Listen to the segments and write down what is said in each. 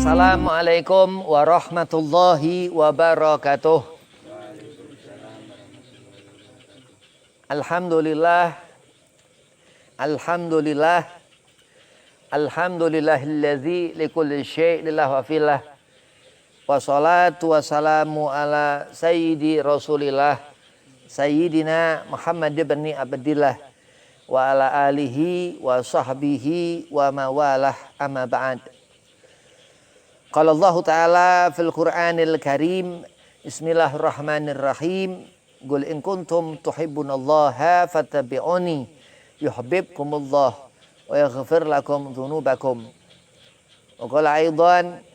Assalamualaikum warahmatullahi wabarakatuh. Alhamdulillah. Alhamdulillah. Alhamdulillahillazi likulli syai'in lahu wafilah. Wassalatu wassalamu ala sayyidi rasulillah sayyidina Muhammad ibn Abdillah wa ala alihi wa sahbihi wa mawalah amma ba'd. Qala Allah Ta'ala fil Qur'anil Karim, Bismillahirrahmanirrahim, Qul in kuntum tuhibbunallaha fattabi'uni yuhibbukumullah wa yaghfir lakum dhunubakum. Wa qala aidan,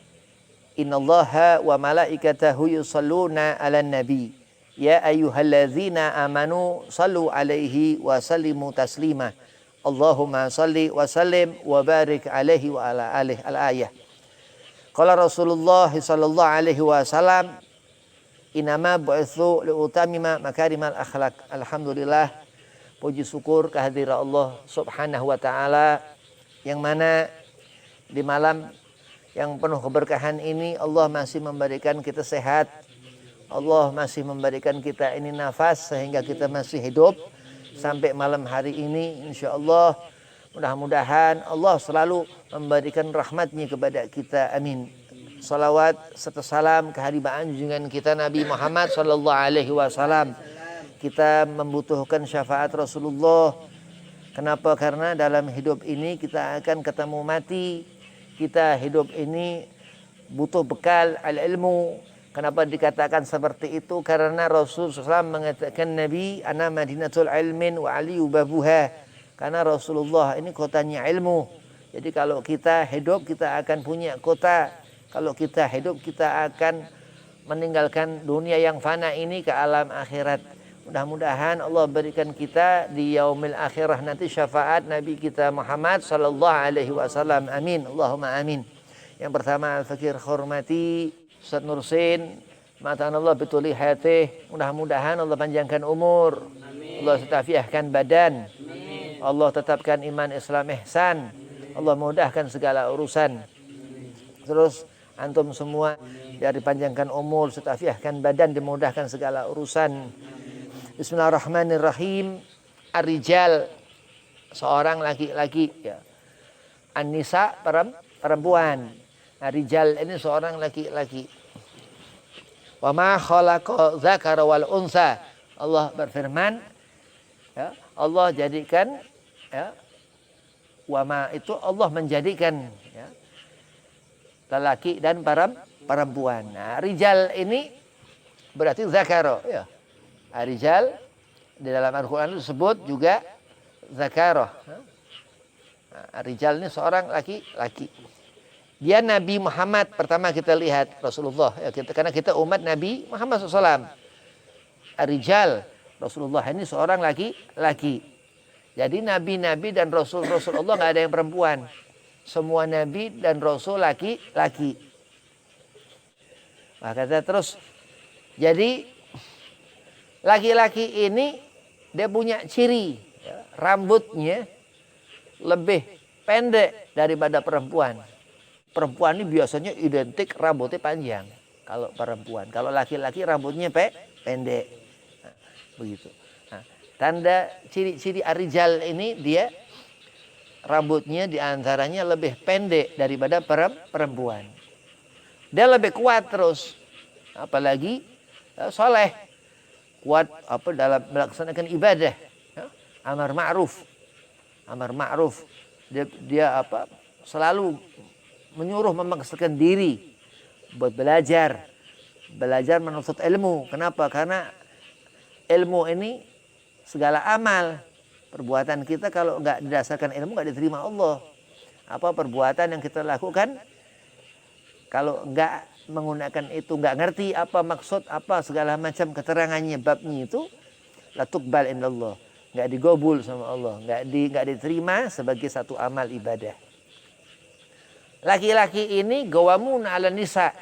innallaha wa malaikatahu yusalluna 'alan nabi ya ayyuhalladzina amanu sallu 'alaihi wa sallimu taslima. Allahumma salli wa sallim wa barik 'alaihi wa ala alihi al-ayah. Qala Rasulullah sallallahu alaihi wasallam, inama bu'itsu liutamima makarimal akhlak. Alhamdulillah, puji syukur kehadirat Allah Subhanahu wa taala, yang mana di malam yang penuh keberkahan ini Allah masih memberikan kita sehat. Allah masih memberikan kita ini nafas sehingga kita masih hidup sampai malam hari ini. Insyaallah, mudah-mudahan Allah selalu memberikan rahmatnya kepada kita. Amin. Salawat serta salam kehadiran junjungan kita Nabi Muhammad sallallahu alaihi wasallam. Kita membutuhkan syafaat Rasulullah. Kenapa? Karena dalam hidup ini kita akan ketemu mati. Kita hidup ini butuh bekal al-ilmu. Kenapa dikatakan seperti itu? Karena Rasulullah SAW mengatakan, Nabi ana madinatul ilmin wa aliyu babuha. Karena Rasulullah ini kotanya ilmu. Jadi kalau kita hidup, kita akan punya kota. Kalau kita hidup, kita akan meninggalkan dunia yang fana ini ke alam akhirat. Mudah-mudahan Allah berikan kita di yaumil akhirah nanti syafaat Nabi kita Muhammad sallallahu alaihi wasallam. Amin. Allahumma amin. Yang pertama, al-fakir hormati Ustaz Nursin, matan Allah betuli hayatih. Mudah-mudahan Allah panjangkan umur. Amin. Allah setafiahkan badan. Allah tetapkan iman Islam ihsan. Allah mudahkan segala urusan. Terus antum semua dari panjangkan umur, setafiahkan badan, dimudahkan segala urusan. Bismillahirrahmanirrahim. Ar-rijal, seorang laki-laki, ya. An-nisa, perempuan. Ar-rijal ini seorang laki-laki. Wa ma khalaqa dzakara wal unsa. Allah berfirman, ya, Allah jadikan, ya, wama itu Allah menjadikan, ya, lelaki dan perempuan. Nah, rijal ini berarti zakaro, ya. Rijal di dalam Al-Quran disebut juga zakaro. Nah, rijal ini seorang laki-laki. Dia Nabi Muhammad pertama kita lihat Rasulullah, ya, karena kita umat Nabi Muhammad SAW. Rijal, Rasulullah ini seorang laki-laki. Jadi nabi-nabi dan rasul-rasul Allah nggak ada yang perempuan. Semua nabi dan rasul laki-laki. Nah, kata terus, jadi laki-laki ini dia punya ciri, ya, rambutnya lebih pendek daripada perempuan. Perempuan ini biasanya identik rambutnya panjang. Kalau perempuan, kalau laki-laki rambutnya pendek. Begitu. Nah, tanda ciri-ciri ar-rijal ini dia rambutnya diantaranya lebih pendek daripada perempuan. Dia lebih kuat terus, apalagi soleh, kuat apa dalam melaksanakan ibadah, ya, amar ma'ruf. Dia apa selalu menyuruh memaksakan diri buat belajar menuntut ilmu. Kenapa? Karena ilmu ini segala amal. Perbuatan kita kalau nggak didasarkan ilmu nggak diterima Allah. Apa perbuatan yang kita lakukan kalau nggak menggunakan itu, nggak ngerti apa maksud apa segala macam keterangannya babnya itu, la tuqbal indallah, nggak digobul sama Allah, nggak diterima sebagai satu amal ibadah. Laki-laki ini gawamun ala nisa.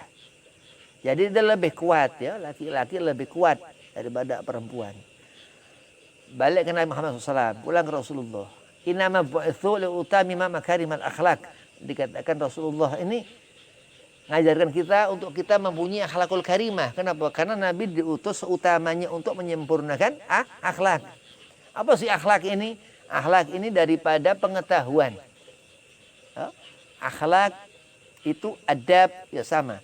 Jadi dia lebih kuat, ya, laki-laki lebih kuat daripada perempuan. Balik ke Nabi Muhammad SAW, pulang ke Rasulullah. Inama bu'itsu liutamima makarimal akhlak. Dikatakan Rasulullah ini Ngajarkan kita untuk kita mempunyai akhlakul karimah. Kenapa? Karena Nabi diutus utamanya untuk menyempurnakan akhlak. Apa sih akhlak ini? Akhlak ini daripada pengetahuan. Ya, akhlak itu adab ya sama.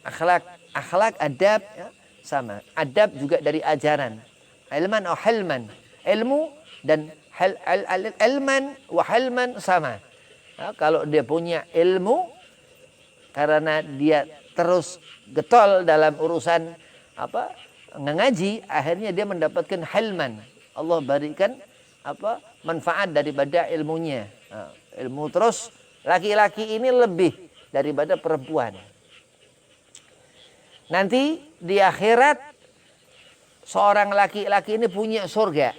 Akhlak adab ya sama. Adab juga dari ajaran. Ilman atau hilman. Ilmu dan ilman wa hilman sama. Ya, kalau dia punya ilmu karena dia terus getol dalam urusan ngaji, akhirnya dia mendapatkan hilman. Allah berikan manfaat daripada ilmunya. Nah, ilmu terus laki-laki ini lebih daripada perempuan. Nanti di akhirat seorang laki-laki ini punya surga.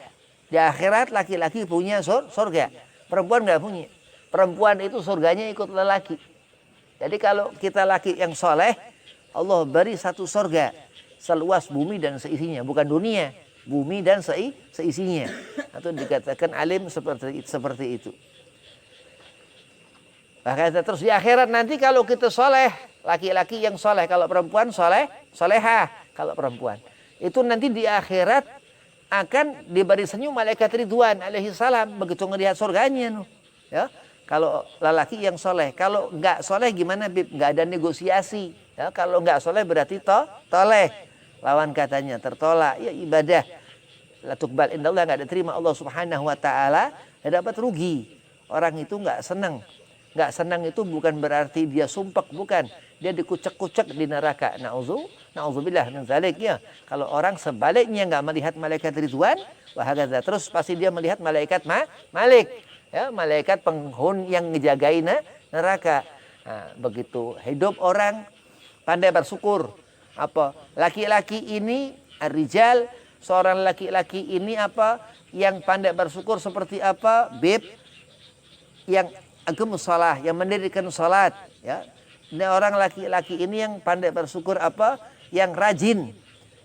Di akhirat laki-laki punya surga. Perempuan nggak punya. Perempuan itu surganya ikut lelaki. Jadi kalau kita laki yang soleh, Allah beri satu surga seluas bumi dan seisinya, bukan dunia, bumi dan seisinya. Atau dikatakan alim seperti itu. Bahkan terus di akhirat nanti kalau kita soleh, laki-laki yang soleh, kalau perempuan solehah kalau perempuan. Itu nanti di akhirat akan diberi senyum malaikat Ridwan alaihi salam begitu ngelihat surganya. Ya. Kalau lelaki yang soleh, kalau nggak soleh gimana Bib? Nggak ada negosiasi. Ya, kalau nggak soleh berarti toleh. Lawan katanya tertolak. Ya ibadah. La tuqbal indallah, nggak diterima Allah Subhanahu Wa Taala. Ya dapat rugi. Orang itu nggak senang. Nggak senang itu bukan berarti dia sumpek, bukan. Dia dikucek-kucek di neraka. Na'udzubillah min dzalik ya. Kalau orang sebaliknya nggak melihat malaikat Ridwan, wahagaza, terus pasti dia melihat malaikat Malik. Ya, malaikat penghuni yang ngejagain neraka. Nah, begitu hidup orang pandai bersyukur. Laki-laki ini ar-rijal, seorang laki-laki ini yang pandai bersyukur seperti apa? Bib yang agemus shalah, yang mendirikan salat, ya. Ini orang laki-laki ini yang pandai bersyukur yang rajin,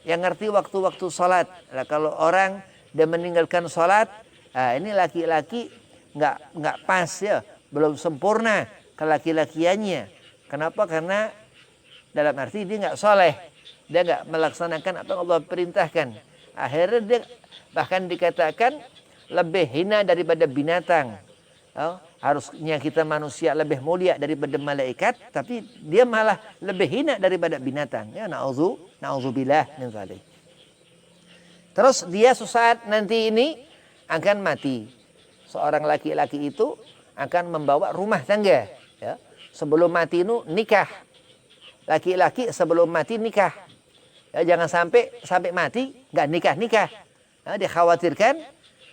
yang ngerti waktu-waktu salat. Nah, kalau orang dia meninggalkan salat, ini laki-laki nggak pas ya, belum sempurna kelaki-lakiannya. Kenapa? Karena dalam arti dia nggak soleh, dia nggak melaksanakan apa yang Allah perintahkan. Akhirnya dia bahkan dikatakan lebih hina daripada binatang. Harusnya kita manusia lebih mulia daripada malaikat, tapi dia malah lebih hina daripada binatang. Ya, na'udzubillah min dzalik. Terus dia sesaat nanti ini akan mati. Seorang laki-laki itu akan membawa rumah tangga. Ya. Sebelum mati itu nikah. Laki-laki sebelum mati nikah. Ya, jangan sampai mati nggak nikah. Ya, dikhawatirkan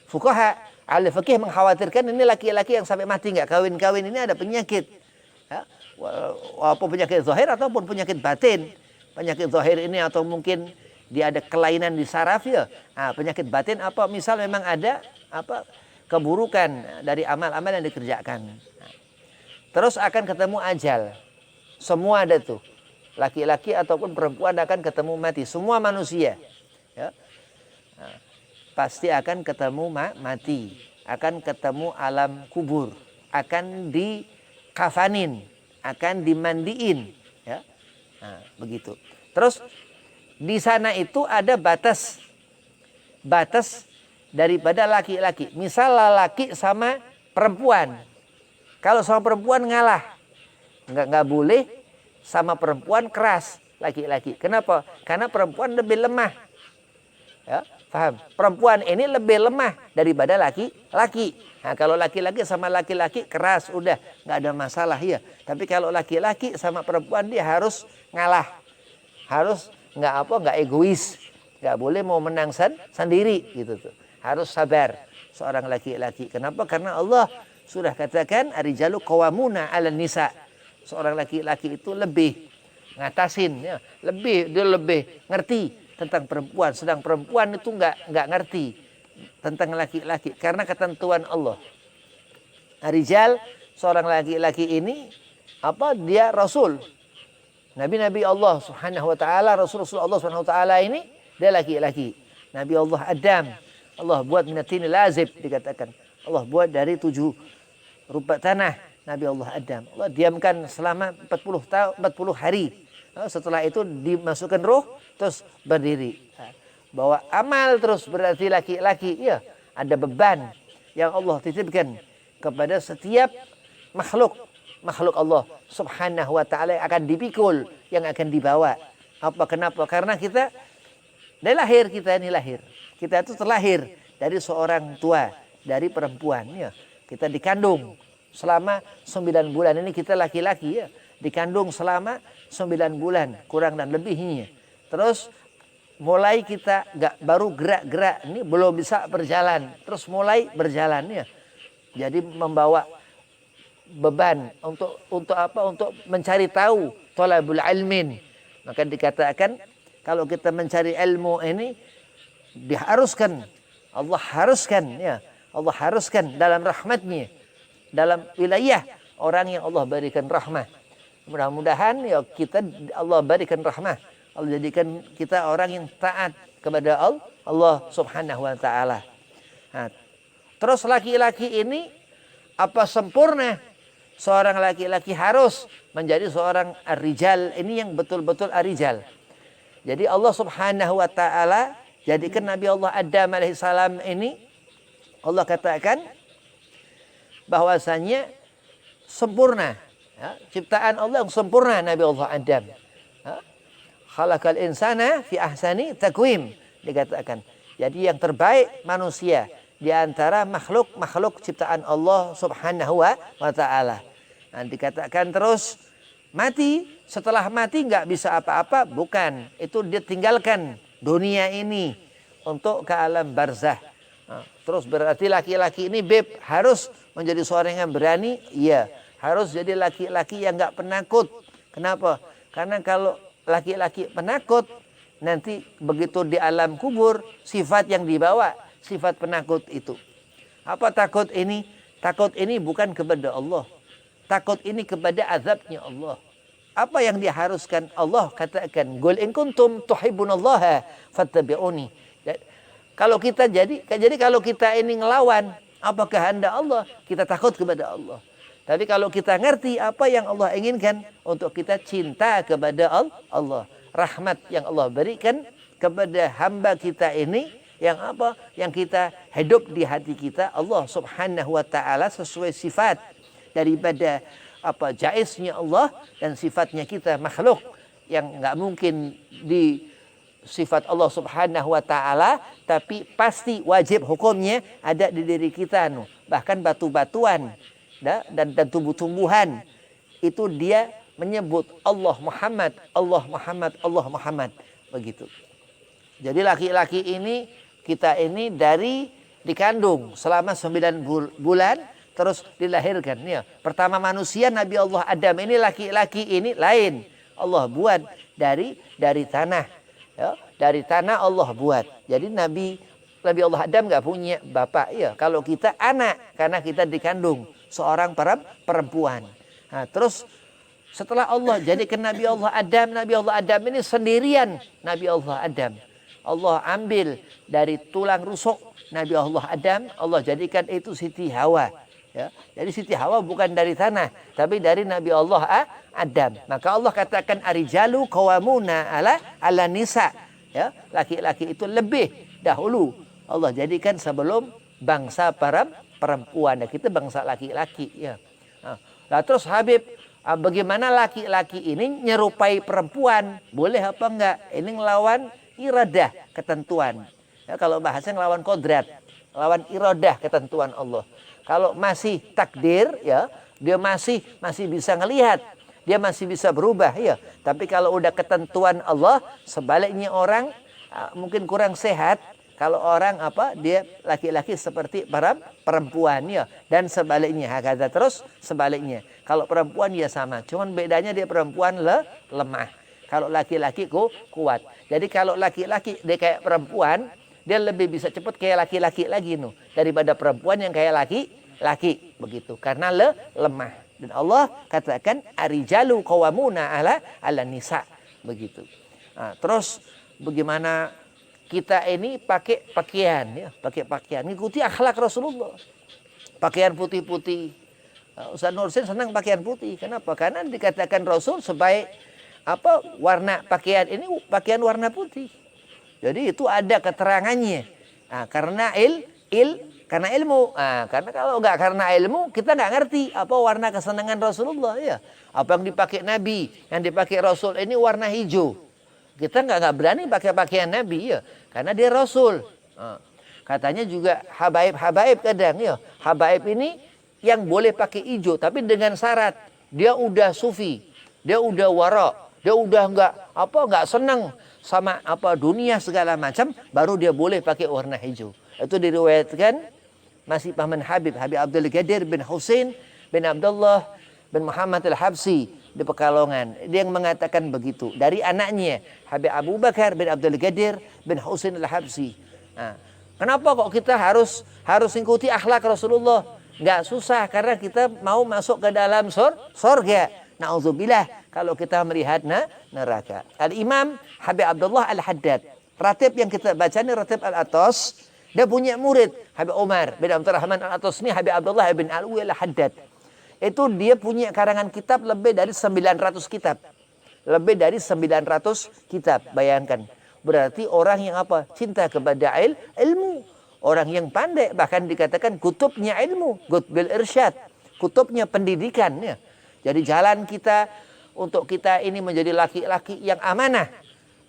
fuqaha ahli fikih mengkhawatirkan ini laki-laki yang sampai mati nggak kawin-kawin ini ada penyakit. Ya. Walaupun penyakit zahir ataupun penyakit batin. Penyakit zahir ini atau mungkin dia ada kelainan di saraf ya. Nah, penyakit batin misal memang ada keburukan dari amal-amal yang dikerjakan. Terus akan ketemu ajal. Semua ada tuh. Laki-laki ataupun perempuan akan ketemu mati. Semua manusia. Ya. Pasti akan ketemu mati. Akan ketemu alam kubur. Akan dikafanin. Akan dimandiin. Ya. Nah, begitu. Terus di sana itu ada batas daripada laki-laki. Misal laki sama perempuan. Kalau sama perempuan ngalah. Nggak boleh sama perempuan keras laki-laki. Kenapa? Karena perempuan lebih lemah. Ya, paham? Perempuan ini lebih lemah daripada laki-laki. Nah, kalau laki-laki sama laki-laki keras udah nggak ada masalah ya. Tapi kalau laki-laki sama perempuan dia harus ngalah. Harus nggak egois. Nggak boleh mau menang sendiri gitu tuh. Harus sabar seorang laki-laki. Kenapa? Karena Allah sudah katakan ar-rijalu qawwamuna 'alan nisa. Seorang laki-laki itu lebih ngatasin ya, dia lebih ngerti tentang perempuan, sedang perempuan itu nggak ngerti tentang laki-laki karena ketentuan Allah. Ar-rijal, seorang laki-laki ini dia rasul. Nabi-nabi Allah Subhanahu wa taala, Rasul-rasul Allah Subhanahu wa taala ini dia laki-laki. Nabi Allah Adam, Allah buat minatin lazib dikatakan. Allah buat dari 7 rupa tanah. Nabi Allah Adam. Allah diamkan selama 40 tahun, 40 hari. Setelah itu dimasukkan ruh, terus berdiri. Bahwa amal terus berarti laki-laki, ya, ada beban yang Allah titipkan kepada setiap makhluk Allah subhanahu wa ta'ala yang akan dipikul, yang akan dibawa. Kenapa? Karena kita ini lahir. Kita itu terlahir dari seorang tua, dari perempuan, ya. Kita dikandung selama 9 bulan. Ini kita laki-laki, ya. Dikandung selama 9 bulan, kurang dan lebihnya. Terus mulai kita baru gerak-gerak, ini belum bisa berjalan. Terus mulai berjalan, ya. Jadi membawa beban untuk apa? Untuk mencari tahu, thalabul ilmin. Maka dikatakan kalau kita mencari ilmu ini diharuskan, Allah haruskan dalam rahmatnya, dalam wilayah orang yang Allah berikan rahmah. Mudah-mudahan ya Allah berikan rahmah, Allah jadikan kita orang yang taat kepada Allah subhanahu wa ta'ala. Terus laki-laki ini apa sempurna? Seorang laki-laki harus menjadi seorang ar-rijal, ini yang betul-betul ar-rijal. Jadi Allah subhanahu wa ta'ala jadikan Nabi Allah Adam alaihissalam ini, Allah katakan bahwasanya sempurna, ya, ciptaan Allah yang sempurna Nabi Allah Adam. Khalaqal insana fi ahsani taqwim, dikatakan. Jadi yang terbaik manusia di antara makhluk ciptaan Allah subhanahu wa ta'ala. Nah, dikatakan terus mati, setelah mati nggak bisa apa-apa, bukan. Itu dia tinggalkan dunia ini untuk ke alam barzah. Terus berarti laki-laki ini harus menjadi seorang yang berani, iya. Harus jadi laki-laki yang nggak penakut. Kenapa? Karena kalau laki-laki penakut, nanti begitu di alam kubur, sifat yang dibawa, sifat penakut itu. Apa takut ini? Takut ini bukan kepada Allah. Takut ini kepada azabnya Allah. Apa yang diharuskan Allah katakan, "Qul in kuntum tuhibbunallaha fattabi'uni." Kalau kita jadi kalau kita ini ngelawan apa kehendak Allah, kita takut kepada Allah. Tapi kalau kita ngerti apa yang Allah inginkan, untuk kita cinta kepada Allah, rahmat yang Allah berikan kepada hamba kita ini, yang apa? Yang kita hidup di hati kita, Allah subhanahu wa ta'ala sesuai sifat daripada apa jaiznya Allah dan sifatnya kita makhluk yang nggak mungkin di sifat Allah subhanahu wa ta'ala, tapi pasti wajib hukumnya ada di diri kita. Bahkan batu-batuan dan tumbuh-tumbuhan itu dia menyebut Allah Muhammad, Allah Muhammad, Allah Muhammad, begitu. Jadi laki-laki ini, kita ini dari dikandung selama 9 bulan, terus dilahirkan, ya. Pertama manusia Nabi Allah Adam ini, laki-laki ini lain. Allah buat dari tanah, ya. Dari tanah Allah buat. Jadi Nabi Allah Adam nggak punya bapak, ya. Kalau kita anak, karena kita dikandung seorang perempuan. Nah, terus setelah Allah jadikan Nabi Allah Adam ini sendirian. Nabi Allah Adam, Allah ambil dari tulang rusuk Nabi Allah Adam, Allah jadikan itu Siti Hawa. Ya, jadi Siti Hawa bukan dari tanah, tapi dari Nabi Allah Adam. Maka Allah katakan arijalu qawamuna ala nisa. Ya, laki-laki itu lebih dahulu Allah jadikan sebelum bangsa perempuan. Ya, kita bangsa laki-laki, ya. Nah, terus Habib, bagaimana laki-laki ini nyerupai perempuan? Boleh apa enggak? Ini ngelawan iradah, ketentuan. Ya, kalau bahasa ngelawan kodrat, lawan iradah, ketentuan Allah. Kalau masih takdir, ya, dia masih bisa ngelihat, dia masih bisa berubah, ya. Tapi kalau udah ketentuan Allah, sebaliknya orang mungkin kurang sehat. Kalau orang dia laki-laki seperti perempuan, ya, dan sebaliknya, hakata terus sebaliknya. Kalau perempuan ya sama, cuman bedanya dia perempuan lemah. Kalau laki-laki kuat. Jadi kalau laki-laki dia kayak perempuan, dia lebih bisa cepat kayak laki-laki lagi daripada perempuan yang kayak laki begitu, karena lemah. Dan Allah katakan arijalu qawamuna ala nisa, begitu. Nah, terus bagaimana kita ini pakai pakaian, ya, pakai pakaian ngikuti akhlak Rasulullah. Pakaian putih-putih, Ustaz Nursin senang pakaian putih. Kenapa? Karena dikatakan Rasul sebaik warna pakaian ini pakaian warna putih. Jadi itu ada keterangannya. Nah, karena ilmu. Nah, karena kalau nggak karena ilmu kita nggak ngerti apa warna kesenangan Rasulullah ya. Apa yang dipakai Nabi, yang dipakai Rasul ini warna hijau. Kita nggak berani pakai pakaian Nabi ya, karena dia Rasul. Nah, katanya juga habaib kadang ya. Habaib ini yang boleh pakai hijau, tapi dengan syarat dia udah sufi, dia udah wara, dia udah nggak senang sama dunia segala macam, baru dia boleh pakai warna hijau. Itu diriwayatkan masih paman Habib Abdul Qadir bin Husain bin Abdullah bin Muhammad al-Habsi di Pekalongan. Dia yang mengatakan begitu dari anaknya Habib Abu Bakar bin Abdul Qadir bin Husain al-Habsi. Nah, kenapa kok kita harus ikuti akhlak Rasulullah? Nggak susah karena kita mau masuk ke dalam surga. Na'udzubillah kalau kita melihat neraka. Al-Imam Habib Abdullah Al-Haddad. Ratib yang kita baca ini Ratib Al-Atas. Dia punya murid Habib Umar bin Abdurrahman Al-Atas ini Habib Abdullah bin Alwi Al-Haddad. Itu dia punya karangan kitab lebih dari 900 kitab. Lebih dari 900 kitab. Bayangkan. Berarti orang yang cinta kepada ilmu. Orang yang pandai, bahkan dikatakan kutubnya ilmu, kutbil irsyad, kutubnya pendidikan. Ya. Jadi jalan kita untuk kita ini menjadi laki-laki yang amanah,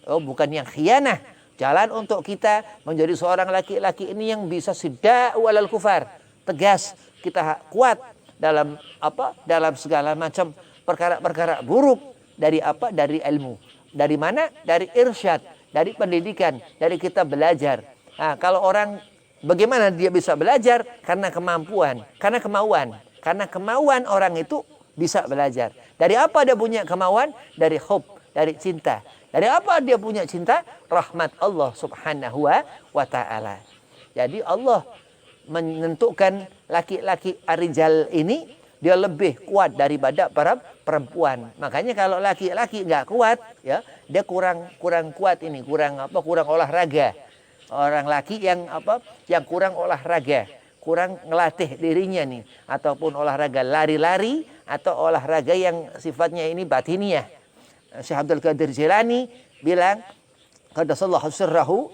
bukan yang khianah. Jalan untuk kita menjadi seorang laki-laki ini yang bisa sidda'u alal kufar, tegas, kita kuat dalam dalam segala macam perkara-perkara buruk dari dari ilmu. Dari mana? Dari irsyad, dari pendidikan, dari kita belajar. Nah, kalau orang bagaimana dia bisa belajar? Karena kemampuan, karena kemauan. Karena kemauan orang itu bisa belajar. Dari apa dia punya kemauan? Dari hub, dari cinta. Dari apa dia punya cinta? Rahmat Allah subhanahu wa ta'ala. Jadi Allah menentukan laki-laki arijal ini dia lebih kuat daripada para perempuan. Makanya kalau laki-laki nggak kuat, ya dia kurang kuat ini, kurang olahraga. Orang laki yang kurang olahraga, kurang ngelatih dirinya nih, ataupun olahraga lari-lari atau olahraga yang sifatnya ini batiniah. Syekh Abdul Qadir Jilani bilang, qaddasallahu sirrahu,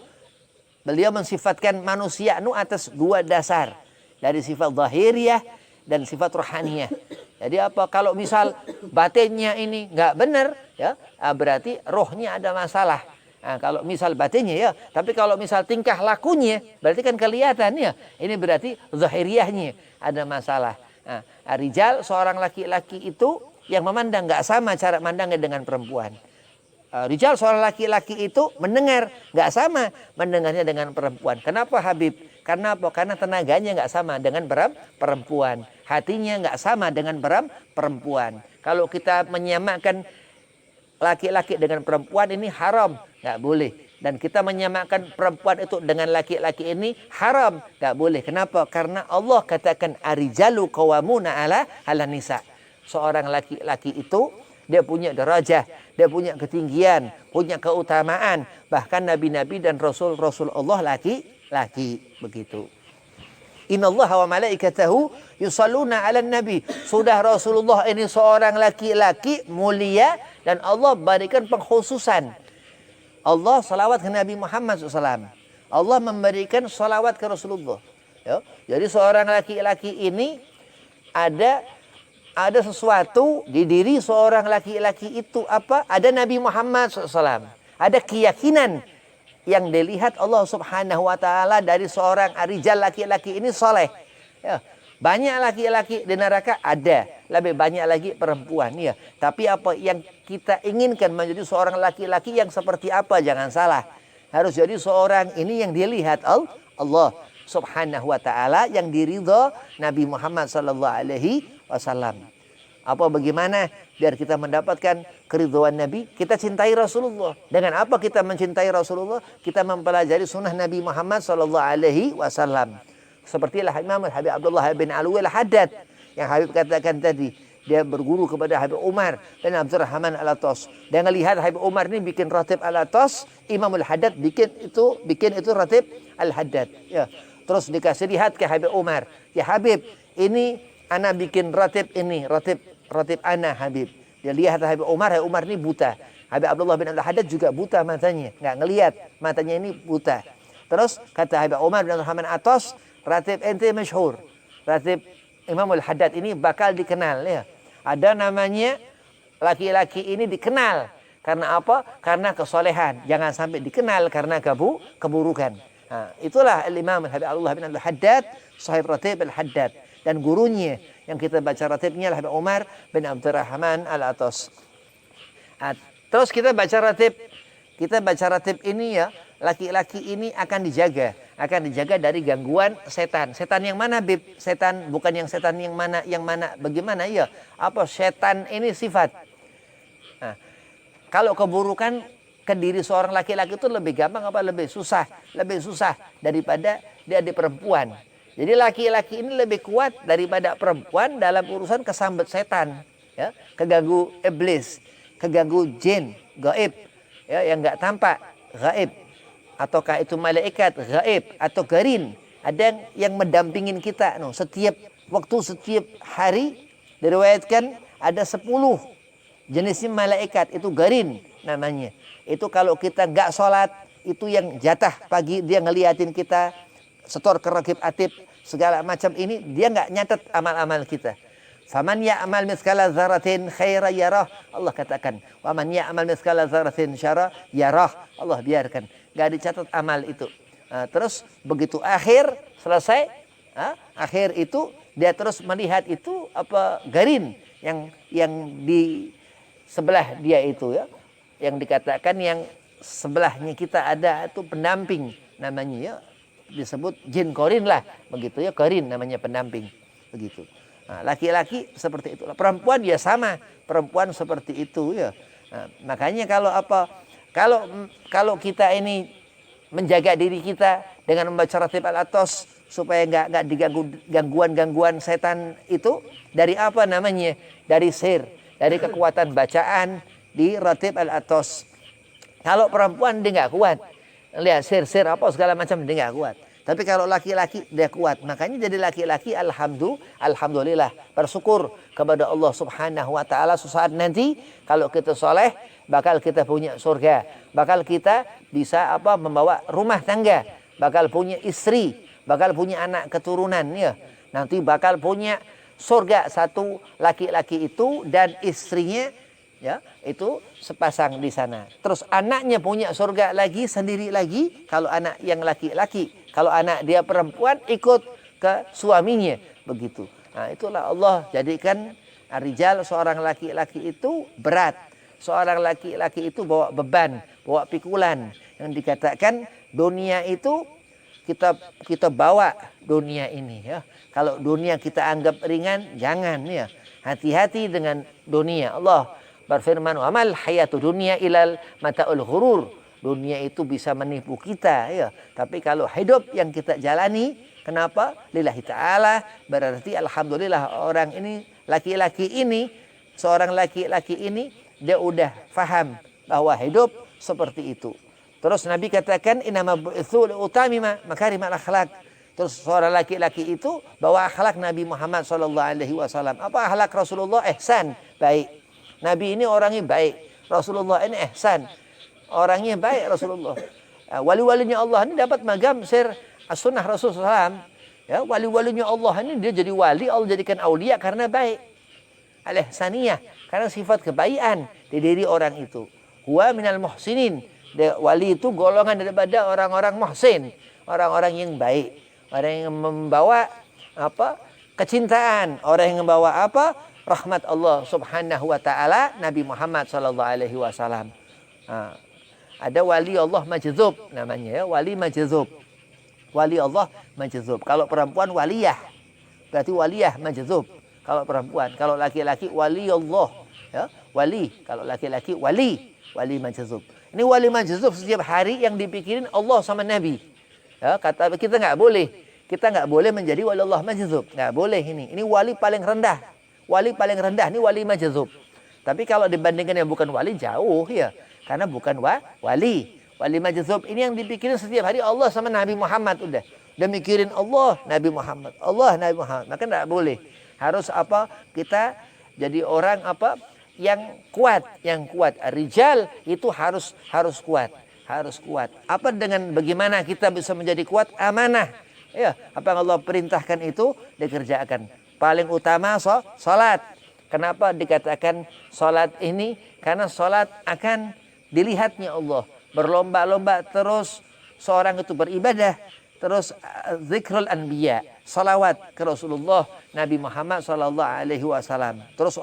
beliau mensifatkan manusia atas dua dasar, dari sifat zahiriyah dan sifat rohaniyah. Jadi kalau misal batinnya ini nggak benar, ya berarti rohnya ada masalah. Nah, kalau misal batinnya ya, tapi kalau misal tingkah lakunya, berarti kan kelihatan ya. Ini berarti zahiriyahnya ada masalah. Nah, rijal seorang laki-laki itu yang memandang nggak sama cara mandangnya dengan perempuan. Rijal seorang laki-laki itu mendengar nggak sama mendengarnya dengan perempuan. Kenapa Habib? Karena Karena tenaganya nggak sama dengan perempuan. Hatinya nggak sama dengan perempuan. Kalau kita menyamakan laki-laki dengan perempuan ini haram, nggak boleh. Dan kita menyamakan perempuan itu dengan laki-laki ini haram, nggak boleh. Kenapa? Karena Allah katakan arijalu qawwamuna ala nisa. Seorang laki-laki itu dia punya derajah, dia punya ketinggian, punya keutamaan. Bahkan nabi-nabi dan rasul-rasul Allah laki-laki begitu. Innallaha wa malaikatahu yusalluna 'alan nabi. Sudah Rasulullah ini seorang laki-laki mulia dan Allah berikan pengkhususan. Allah salawat ke Nabi Muhammad SAW. Allah memberikan salawat ke Rasulullah. Ya. Jadi seorang laki-laki ini ada sesuatu di diri seorang laki-laki itu Ada Nabi Muhammad SAW. Ada keyakinan yang dilihat Allah Subhanahu wa taala dari seorang arijal laki-laki ini soleh. Ya. Banyak laki-laki di neraka ada, lebih banyak lagi perempuan ya. Tapi apa yang kita inginkan menjadi seorang laki-laki yang seperti apa? Jangan salah. Harus jadi seorang ini yang dilihat Allah Subhanahu wa taala, yang diridho Nabi Muhammad sallallahu alaihi wasallam. Bagaimana biar kita mendapatkan keridhaan Nabi? Kita cintai Rasulullah. Dengan apa kita mencintai Rasulullah? Kita mempelajari sunnah Nabi Muhammad sallallahu alaihi wasallam. Sepertilah Imam Habib Abdullah bin Alwi Al-Haddad yang Habib katakan tadi. Dia berguru kepada Habib Umar bin Abdurrahman Al-Atas. Dia melihat Habib Umar ini bikin ratib Al-Atas, Imam Al-Haddad bikin itu ratib Al-Haddad. Ya. Terus dikasih lihat ke Habib Umar. Ya Habib, ini ana bikin ratib ini, ratib ana Habib. Dia lihat Habib Umar ini buta. Habib Abdullah bin Abdul Haddad juga buta matanya, nggak ngelihat, matanya ini buta. Terus kata Habib Umar bin Abdul Rahman Atos, ratib ente masyhur. Ratib Imamul Haddad ini bakal dikenal ya. Ada namanya laki-laki ini dikenal karena apa? Karena kesolehan. Jangan sampai dikenal karena keburukan. Nah, itulah Imam Habib Abdullah bin Abdul Haddad, sahib ratib Al-Haddad, dan gurunya yang kita baca ratibnya Habib Umar bin Abdurrahman Al-Atos. Nah, terus kita baca ratib ini ya, laki-laki ini akan dijaga dari gangguan setan. Setan yang mana, Bib? Setan bukan yang mana, bagaimana ya? Apa setan ini sifat? Nah, kalau keburukan ke diri seorang laki-laki itu lebih gampang apa lebih susah? Lebih susah daripada dia di perempuan. Jadi laki-laki ini lebih kuat daripada perempuan dalam urusan kesambet setan, ya, keganggu iblis, keganggu jin, gaib, ya, yang nggak tampak, gaib, ataukah itu malaikat, gaib, atau garin, ada yang mendampingin kita, setiap waktu, setiap hari. Diriwayatkan ada 10 jenisnya malaikat, itu garin namanya. Itu kalau kita nggak sholat, itu yang jatah pagi dia ngeliatin kita, setor ke rakib atib, segala macam ini, dia nggak nyatet amal-amal kita. Faman ya'mal mithqala dzarratin khairan yarah. Allah katakan, wa man ya'mal mithqala dzarratin syarra yarah. Allah biarkan, nggak dicatat amal itu. Terus begitu akhir selesai, akhir itu dia terus melihat itu apa garin yang di sebelah dia itu, ya, yang dikatakan yang sebelahnya kita ada itu pendamping namanya, ya, disebut jin korin lah, begitu ya, korin namanya pendamping, begitu. Nah, laki-laki seperti itulah, perempuan ya sama, perempuan seperti itu ya. Nah, makanya kalau kita ini menjaga diri kita dengan membaca ratib al-atos supaya nggak diganggu gangguan setan itu, dari apa namanya? Dari sir, dari kekuatan bacaan di ratib al-atos. Kalau perempuan dia nggak kuat, lihat sir apa segala macam dia nggak kuat. Tapi kalau laki-laki dia kuat. Makanya jadi laki-laki alhamdulillah, bersyukur kepada Allah Subhanahu wa taala. Suatu saat nanti kalau kita soleh, bakal kita punya surga, bakal kita bisa membawa rumah tangga, bakal punya istri, bakal punya anak keturunan, ya. Nanti bakal punya surga, satu laki-laki itu dan istrinya, ya, itu sepasang di sana. Terus anaknya punya surga lagi sendiri lagi kalau anak yang laki-laki. Kalau anak dia perempuan ikut ke suaminya, begitu. Nah, itulah Allah jadikan rijal, seorang laki-laki itu berat. Seorang laki-laki itu bawa beban, bawa pikulan. Yang dikatakan dunia itu kita bawa dunia ini, ya. Kalau dunia kita anggap ringan, jangan, ya. Hati-hati dengan dunia. Allah berfirman, "Wa mal hayatu dunya ilal mata'ul ghurur." Dunia itu bisa menipu kita, ya. Tapi kalau hidup yang kita jalani, kenapa? Lillahi ta'ala, berarti alhamdulillah orang ini, laki-laki ini, seorang laki-laki ini, dia udah faham bahwa hidup seperti itu. Terus Nabi katakan, "Innama bu'itsu liutamima makarimal akhlak." Terus seorang laki-laki itu bawa akhlak Nabi Muhammad SAW. Apa akhlak Rasulullah? Ihsan, baik. Nabi ini orangnya baik. Rasulullah ini ihsan, orangnya baik Rasulullah. Wali-walinya Allah ini dapat magam sir as-sunnah Rasulullah SAW. Ya, wali-walinya Allah ini dia jadi wali, Allah jadikan aulia karena baik. Al-ihsaniyah, karena sifat kebaikan di diri orang itu. Huwa minal muhsinin. Wali itu golongan daripada orang-orang muhsin, orang-orang yang baik, orang yang membawa kecintaan, orang yang membawa rahmat Allah Subhanahu wa taala, Nabi Muhammad sallallahu alaihi wasallam. Ada wali Allah majzub namanya, ya, wali majzub. Wali Allah majzub. Kalau perempuan waliyah, berarti waliyah majzub. Kalau perempuan, kalau laki-laki wali Allah, ya, wali. Kalau laki-laki wali majzub. Ini wali majzub setiap hari yang dipikirin Allah sama Nabi. Ya, kata kita nggak boleh menjadi wali Allah majzub, nggak boleh ini. Ini wali paling rendah. Wali paling rendah ini wali majzub. Tapi kalau dibandingkan yang bukan wali jauh, ya. Karena bukan wali. Wali majzub ini yang dipikirin setiap hari Allah sama Nabi Muhammad, udah mikirin Allah, Nabi Muhammad, Allah, Nabi Muhammad. Maka tidak boleh. Harus apa? Kita jadi orang apa? Yang kuat. Rijal itu harus kuat. Harus kuat. Apa dengan bagaimana kita bisa menjadi kuat? Amanah. Ya, apa yang Allah perintahkan itu dikerjakan. Paling utama salat. Kenapa dikatakan salat ini? Karena salat akan dilihatnya Allah. Berlomba-lomba terus seorang itu beribadah. Terus zikrul anbiya, salawat ke Rasulullah Nabi Muhammad sallallahu alaihi wasallam. Terus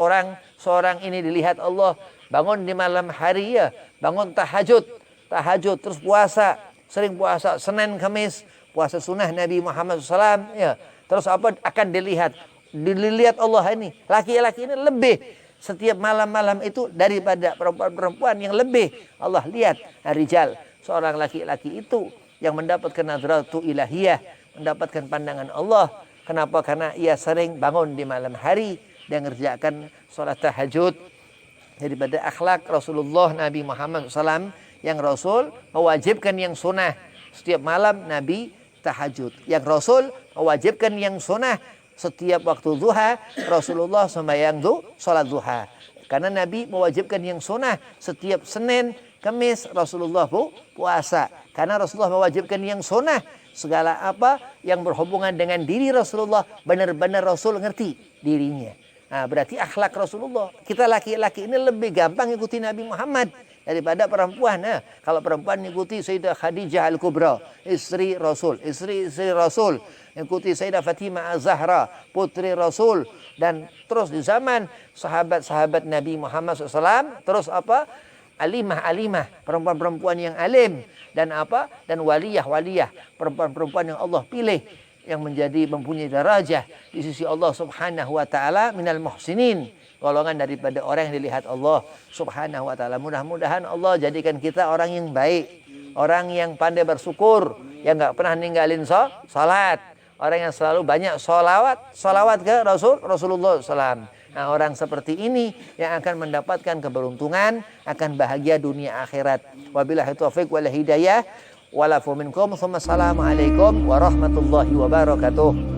seorang ini dilihat Allah bangun di malam hari ya, bangun tahajud, terus puasa, sering puasa Senin Kamis, puasa sunnah Nabi Muhammad SAW ya. Terus apa akan dilihat Allah ini, laki-laki ini lebih setiap malam-malam itu daripada perempuan yang lebih Allah lihat. Rijal, seorang laki-laki itu yang mendapatkan nadratu ilahiyah, mendapatkan pandangan Allah. Kenapa? Karena ia sering bangun di malam hari dan mengerjakan sholat tahajud. Daripada akhlak Rasulullah Nabi Muhammad SAW, yang Rasul mewajibkan yang sunnah. Setiap malam Nabi tahajud. Yang Rasul mewajibkan yang sunnah. Setiap waktu duha Rasulullah sembahyang sholat duha. Karena Nabi mewajibkan yang sunnah. Setiap Senin Kamis Rasulullah puasa. Karena Rasulullah mewajibkan yang sunnah. Segala apa yang berhubungan dengan diri Rasulullah, benar-benar Rasul ngerti dirinya. Nah, berarti akhlak Rasulullah. Kita laki-laki ini lebih gampang ikuti Nabi Muhammad daripada perempuan. Nah, kalau perempuan ikuti Sayyidah Khadijah Al-Kubra, istri Rasul, istri Rasul. Ikuti Sayyidah Fatimah Az-Zahra, putri Rasul. Dan terus di zaman sahabat-sahabat Nabi Muhammad SAW, terus apa? Alimah, perempuan-perempuan yang alim. Dan apa? Dan waliyah, perempuan-perempuan yang Allah pilih, yang mempunyai darajah di sisi Allah Subhanahu wa taala minal muhsinin, golongan daripada orang yang dilihat Allah Subhanahu wa taala. Mudah-mudahan Allah jadikan kita orang yang baik, orang yang pandai bersyukur, yang enggak pernah ninggalin salat, orang yang selalu banyak salawat ke Rasulullah SAW. Nah, orang seperti ini yang akan mendapatkan keberuntungan, akan bahagia dunia akhirat. Wabillahi taufiq wal hidayah. Walafu minkum. Assalamualaikum warahmatullahi wabarakatuh.